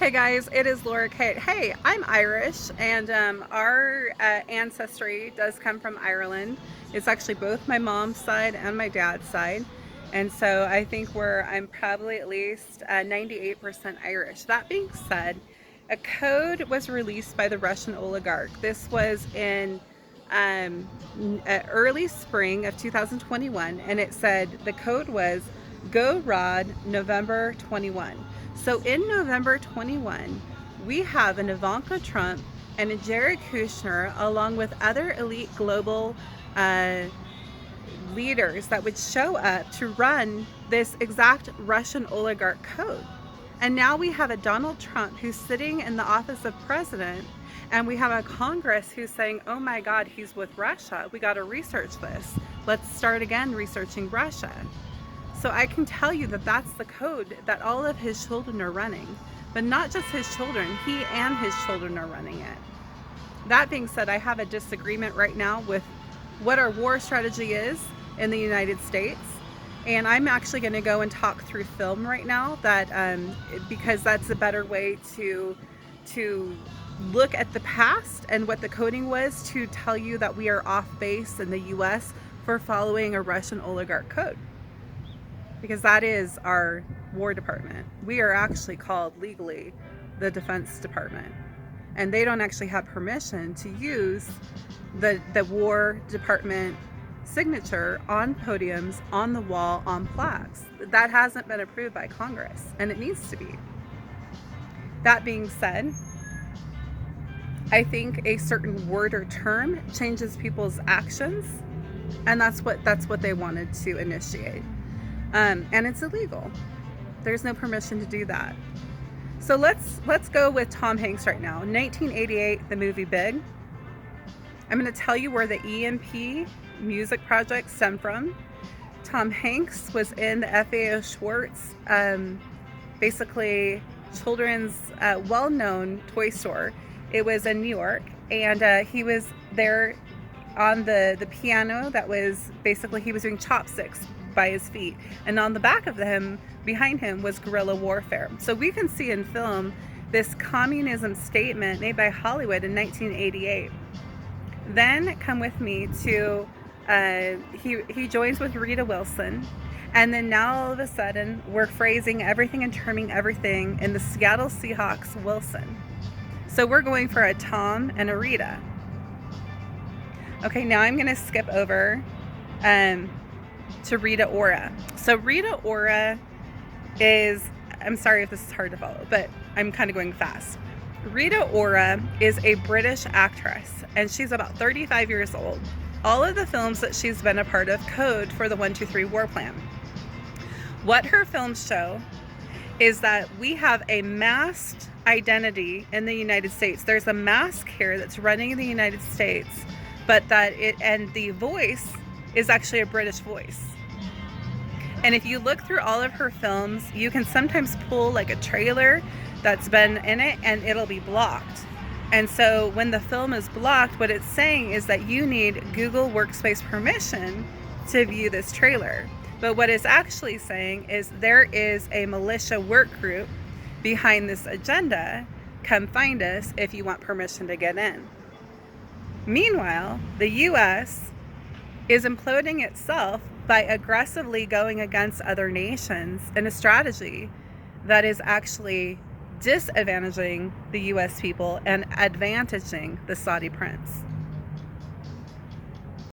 Hey guys, it is Laura Kate. Hey, I'm Irish, and our ancestry does come from Ireland. It's actually both my mom's side and my dad's side, and so I think I'm probably at least 98% Irish. That being said, a code was released by the Russian oligarch. This was in um, early spring of 2021, and it said the code was Go Rod November 21. So in November 21, we have an Ivanka Trump and a Jared Kushner, along with other elite global uh, leaders that would show up to run this exact Russian oligarch code. And now we have a Donald Trump who's sitting in the office of president, and we have a Congress who's saying, oh my God, he's with Russia. We got to research this. Let's start again researching Russia. So I can tell you that that's the code that all of his children are running. But not just his children, he and his children are running it. That being said, I have a disagreement right now with what our war strategy is in the United States. And I'm actually going to go and talk through film right now because that's a better way to look at the past and what the coding was to tell you that we are off base in the US for following a Russian oligarch code. Because that is our War Department. We are actually called legally the Defense Department. And they don't actually have permission to use the War Department signature on podiums, on the wall, on plaques. That hasn't been approved by Congress, and it needs to be. That being said, I think a certain word or term changes people's actions, and that's what they wanted to initiate. And it's illegal. There's no permission to do that. So let's go with Tom Hanks right now. 1988, the movie Big. I'm going to tell you where the EMP music project stemmed from. Tom Hanks was in the FAO Schwartz, basically children's well-known toy store. It was in New York, and he was there on the piano that was basically, he was doing chopsticks by his feet, and on the back of him, behind him, was guerrilla warfare. So we can see in film this communism statement made by Hollywood in 1988. Then come with me to he joins with Rita Wilson, and then now all of a sudden we're phrasing everything and terming everything in the Seattle Seahawks Wilson. So we're going for a Tom and a Rita. Okay, now I'm going to skip over to Rita Ora. So Rita Ora is, I'm sorry if this is hard to follow, but I'm kind of going fast. Rita Ora is a British actress, and she's about 35 years old. All of the films that she's been a part of code for the 1-2-3 war plan. What her films show is that we have a masked identity in the United States. There's a mask here that's running in the United States, but and the voice is actually a British voice. And if you look through all of her films, you can sometimes pull like a trailer that's been in it and it'll be blocked. And so when the film is blocked, what it's saying is that you need Google Workspace permission to view this trailer. But what it's actually saying is there is a militia work group behind this agenda. Come find us if you want permission to get in. Meanwhile, the US is imploding itself by aggressively going against other nations in a strategy that is actually disadvantaging the US people and advantaging the Saudi prince.